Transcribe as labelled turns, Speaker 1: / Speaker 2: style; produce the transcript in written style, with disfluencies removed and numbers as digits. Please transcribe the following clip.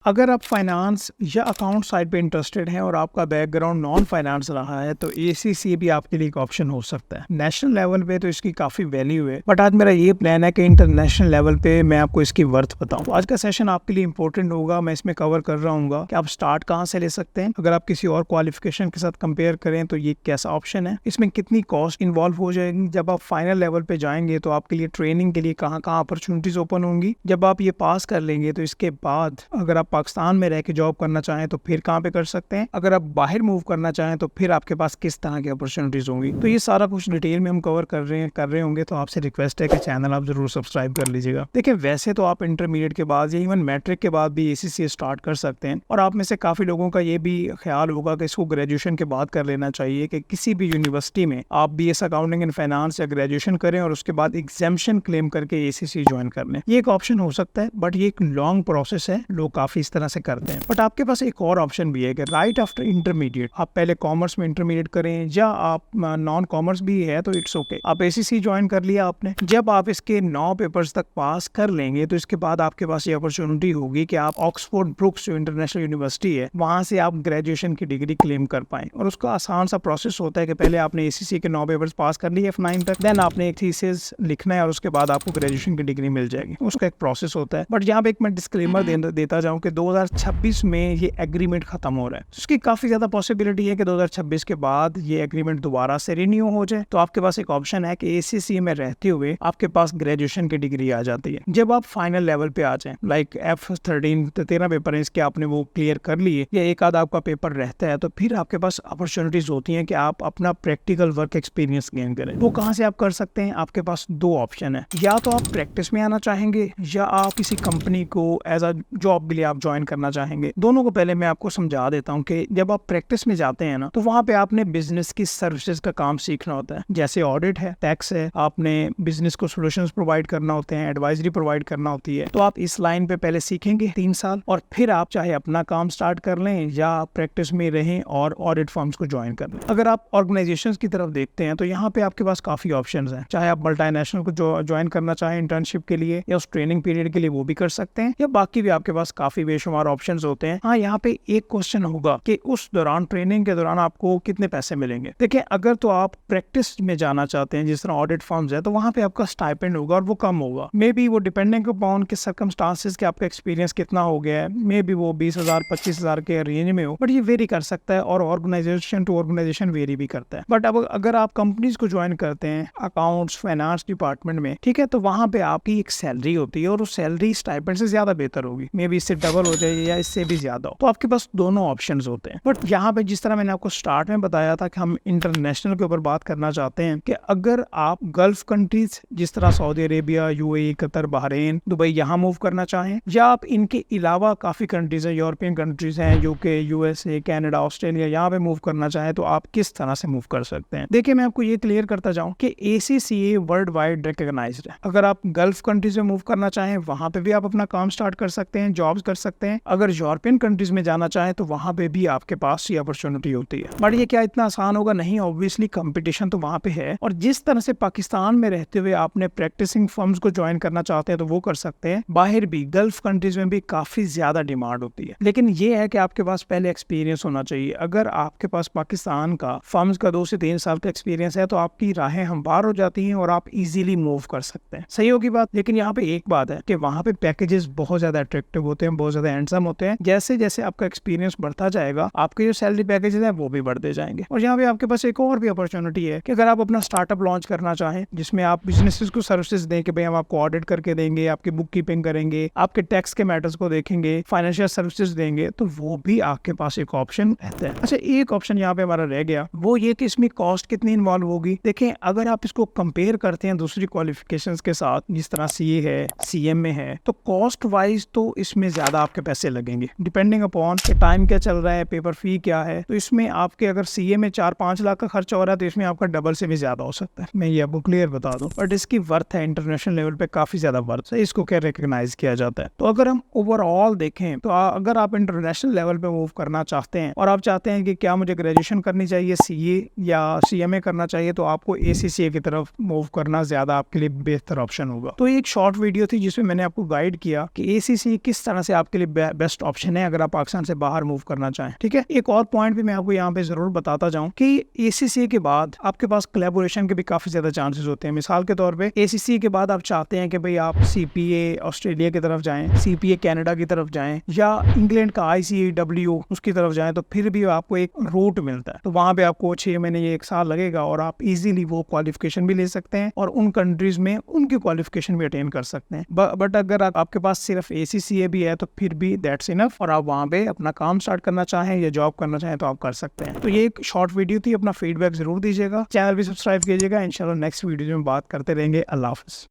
Speaker 1: अगर आप फाइनेंस या अकाउंट साइड पे इंटरेस्टेड हैं और आपका बैकग्राउंड नॉन फाइनेंस रहा है तो एसीसी भी आपके लिए एक ऑप्शन हो सकता है। नेशनल लेवल पे तो इसकी काफी वैल्यू है, बट आज मेरा ये प्लान है कि इंटरनेशनल लेवल पे मैं आपको इसकी वर्थ बताऊं। तो आज का सेशन आपके लिए इंपॉर्टेंट होगा। मैं इसमें कवर कर रहा हूँ कि आप स्टार्ट कहाँ से ले सकते हैं, अगर आप किसी और क्वालिफिकेशन के साथ कंपेयर करें तो ये कैसा ऑप्शन है, इसमें कितनी कॉस्ट इन्वॉल्व हो जाएगी, जब आप फाइनल लेवल पे जाएंगे तो आपके लिए ट्रेनिंग के लिए कहाँ कहाँ अपॉर्चुनिटीज ओपन होंगी, जब आप ये पास कर लेंगे तो इसके बाद अगर आप पाकिस्तान में रह के जॉब करना चाहें तो फिर कहाँ पे कर सकते हैं, अगर आप बाहर मूव करना चाहें तो फिर आपके पास किस तरह की अपॉर्चुनिटीज होंगी। तो ये सारा कुछ डिटेल में हम कवर कर रहे होंगे। तो आपसे रिक्वेस्ट है कि चैनल आप जरूर सब्सक्राइब कर लीजिएगा। देखिए, वैसे तो आप इंटरमीडिएट के बाद या इवन मैट्रिक के बाद भी एसीसी स्टार्ट कर सकते हैं, और आप में से काफी लोगों का ये भी ख्याल होगा कि इसको ग्रेजुएशन के बाद कर लेना चाहिए, कि किसी भी यूनिवर्सिटी में आप बीएस अकाउंटिंग एंड फाइनेंस या ग्रेजुएशन करें और उसके बाद एग्जाम्शन क्लेम करके एसीसी ज्वाइन कर लें। ये एक ऑप्शन हो सकता है, बट ये एक लॉन्ग प्रोसेस है, लोग काफी इस तरह से करते हैं। बट आपके पास एक और ऑप्शन भी है कि राइट आफ्टर इंटरमीडिएट आप पहले कॉमर्स में इंटरमीडिएट करें, या आप नॉन कॉमर्स भी है तो इट्स ओके, आप एसीसी ज्वाइन कर लिया आपने। जब आप इसके 9 पेपर्स तक पास कर लेंगे तो इसके बाद आपके पास ये अपॉर्चुनिटी होगी कि आप ऑक्सफोर्ड ब्रुक्स जो इंटरनेशनल यूनिवर्सिटी है वहां से आप ग्रेजुएशन की डिग्री क्लेम कर पाए। और उसका आसान सा प्रोसेस होता है कि पहले आपने एसीसी के 9 पेपर्स पास कर लिए F9 तक, देन आपने एक थीसिस लिखना है और उसके बाद आपको ग्रेजुएशन की डिग्री मिल जाएगी। उसका एक प्रोसेस होता है। बट यहाँ पे एक मैं डिस्क्लेमर देता जाऊँ कि 2026 में ये एग्रीमेंट खत्म हो रहा है। उसकी काफी ज्यादा पॉसिबिलिटी है कि 2026 के बाद ये एग्रीमेंट दोबारा से रिन्यू हो जाए। तो आपके पास एक ऑप्शन है कि एसीसी में रहते हुए आपके पास ग्रेजुएशन की डिग्री आ जाती है। जब आप फाइनल लेवल पे आ जाए, लाइक F13 13 पेपर है इसके आपने वो क्लियर कर लिए, या एक आध आपका पेपर रहता है, तो फिर आपके पास अपॉर्चुनिटीज होती हैं कि आप अपना प्रैक्टिकल वर्क एक्सपीरियंस गेन करें। वो कहाँ से आप कर सकते हैं? आपके पास 2 ऑप्शन है, या तो आप प्रैक्टिस में आना चाहेंगे या आप किसी कंपनी को एज अ जॉब के लिए आप ज्वाइन करना चाहेंगे। दोनों को पहले मैं आपको समझा देता हूँ कि जब आप प्रैक्टिस में जाते हैं ना, तो वहाँ पे आपने बिजनेस की सर्विसेज का काम सीखना होता है, जैसे ऑडिट है, टैक्स है, आपने बिजनेस को सॉल्यूशंस प्रोवाइड करना होते हैं, एडवाइजरी प्रोवाइड करना होती है। तो आप इस लाइन पे पहले सीखेंगे 3 साल, और फिर आप चाहे अपना काम स्टार्ट कर लें या प्रैक्टिस में रहें और ऑडिट फर्म्स को ज्वाइन कर लें। अगर आप ऑर्गेनाइजेशंस की तरफ देखते हैं तो यहाँ पे आपके पास काफी ऑप्शंस हैं, चाहे आप मल्टीनेशनल को ज्वाइन करना चाहें इंटर्नशिप के लिए या उस ट्रेनिंग पीरियड के लिए, वो भी कर सकते हैं, या बाकी भी आपके पास काफी बेशुमार ऑप्शंस होते हैं। हाँ, यहाँ पे एक क्वेश्चन होगा कि उस दौरान, ट्रेनिंग के दौरान आपको कितने पैसे मिलेंगे। देखिए, अगर तो आप प्रैक्टिस में जाना चाहते हैं जिस तरह ऑडिट फर्म्स है, तो वहाँ पे आपका स्टाइपेंड होगा और वो कम होगा। मे बी वो डिपेंडिंग अपॉन के सर्कमस्टांसेस के आपका एक्सपीरियंस कितना हो गया है, मे बी वो 20,000 25,000 के रेंज में हो, बट ये वेरी कर सकता है और ऑर्गेनाइजेशन टू ऑर्गेनाइजेशन वेरी भी करता है। बट अब अगर आप कंपनीज को ज्वाइन करते हैं अकाउंट्स फाइनेंस डिपार्टमेंट में, ठीक है, तो वहाँ पे आपकी एक सैलरी होती है और उस सैलरी स्टाइपेंड से ज्यादा बेहतर होगी, मे बी इससे डबल हो जाए या इससे भी ज्यादा हो। तो आपके पास दोनों ऑप्शंस होते हैं। बट यहाँ पे जिस तरह मैंने आपको स्टार्ट में बताया था कि हम इंटरनेशनल के ऊपर बात करना चाहते हैं, कि अगर आप गल्फ कंट्रीज जिस तरह Saudi Arabia, UAE, Qatar, Bahrain, Dubai यहाँ मूव करना चाहें, या आप इनके अलावा काफी कंट्रीज हैं, यूरोपियन कंट्रीज हैं, यूके, यूएसए, कनाडा, ऑस्ट्रेलिया, यहाँ पे मूव करना चाहें, तो आप किस तरह से मूव कर सकते हैं। देखिए, मैं आपको ये क्लियर करता जाऊं कि ACCA वर्ल्ड वाइड रिकॉग्नाइज्ड है। अगर आप गल्फ कंट्रीज में मूव करना चाहें, वहां पे भी आप अपना काम स्टार्ट कर सकते हैं, जॉब्स कर सकते हैं। अगर यूरोपियन कंट्रीज में जाना चाहें तो वहां पे भी आपके पास ये अपॉर्चुनिटी होती है। बट ये क्या इतना आसान होगा? नहीं, ऑब्वियसली कंपटीशन तो वहां पे है। और जिस तरह से पाकिस्तान में रहते हुए आपने प्रैक्टिसिंग फर्म्स को ज्वाइन करना चाहते हैं तो वो कर सकते हैं, बाहर भी गल्फ कंट्रीज में भी काफी ज्यादा डिमांड होती है। लेकिन ये है कि आपके पास पहले एक्सपीरियंस होना चाहिए। अगर आपके पास पाकिस्तान का फर्म्स का 2 से 3 साल का एक्सपीरियंस है तो आपकी राहें हमवार हो जाती हैं और आप इजीली मूव कर सकते हैं। सही होगी बात। लेकिन यहाँ पे एक बात है कि वहाँ पे पैकेजेस बहुत ज्यादा अट्रैक्टिव होते हैं, बहुत ज्यादा हैंडसम होते हैं। जैसे जैसे आपका एक्सपीरियंस बढ़ता जाएगा, आपके जो सैलरी पैकेजेस हैं वो भी बढ़ते जाएंगे। और यहाँ पे आपके पास एक और भी अपॉर्चुनिटी है कि अगर आप अपना स्टार्टअप लॉन्च करना चाहें, जिसमें आप बिजनेसेस को सर्विसेज दें कि भाई हम आपको ऑडिट करके देंगे, आपकी बुक कीपिंग करेंगे, आपके टैक्स के मैटर्स को देखेंगे, फाइनेंशियल सर्विसेज देंगे, तो वो भी आपके पास एक ऑप्शन रहता है। अच्छा, एक ऑप्शन यहाँ पे हमारा रह गया, वो ये कि इसमें कॉस्ट कितनी इन्वॉल्व होगी। देखें, अगर आप इसको कंपेयर करते हैं दूसरी क्वालिफिकेशंस के साथ, जिस तरह CA है, CMA है, तो कॉस्ट वाइज तो इसमें ज्यादा आपके पैसे लगेंगे, डिपेंडिंग अपॉन टाइम क्या चल रहा है, पेपर फी क्या है। तो इसमें आपके अगर CA में 4-5 लाख का खर्चा हो रहा है तो इसमें आपका डबल से भी ज्यादा हो सकता है। मैं ये आपको क्लियर बता दूं, बट इसकी वर्थ है इंटरनेशनल लेवल पे काफी ज्यादा वर्थ है, इसको क्या रिकॉग्नाइज किया जाता है। तो अगर हम ओवरऑल देखें तो अगर आप इंटरनेशनल लेवल पे मूव करना चाहते हैं और आप चाहते हैं कि क्या मुझे ग्रेजुएशन करनी चाहिए CA या CMA करना चाहिए, तो आपको ACCA की तरफ मूव करना ज्यादा आपके लिए बेहतर ऑप्शन होगा। तो एक शॉर्ट वीडियो थी जिसमें मैंने आपको गाइड किया कि ACCA किस तरह से आपके आपके लिए बेस्ट ऑप्शन है अगर आप पाकिस्तान से बाहर मूव करना चाहें। ठीक है, एक और पॉइंट भी मैं आपको यहाँ पे जरूर बताता जाऊँ कि ACCA के बाद आपके पास कोलैबोरेशन के भी काफी ज्यादा चांसेस होते हैं। मिसाल के तौर पे ACCA के बाद आप चाहते हैं कि भाई आप CPA ऑस्ट्रेलिया की तरफ जाएं, CPA कनाडा की तरफ जाएं, या इंग्लैंड का ICAW उसकी तरफ जाएं, तो फिर भी आपको एक रूट मिलता है। तो वहां पे आपको 6 महीने या 1 साल लगेगा और आप इजीली वो क्वालिफिकेशन भी ले सकते हैं और उन कंट्रीज में उनकी क्वालिफिकेशन भी अटेन कर सकते हैं। बट अगर आपके पास सिर्फ ACCA भी है तो फिर भी दैट्स इनफ, और आप वहां पे अपना काम स्टार्ट करना चाहें या जॉब करना चाहें तो आप कर सकते हैं। तो ये एक शॉर्ट वीडियो थी, अपना फीडबैक जरूर दीजिएगा, चैनल भी सब्सक्राइब कीजिएगा। इंशाल्लाह नेक्स्ट वीडियो में बात करते रहेंगे। अल्लाह हाफिज़।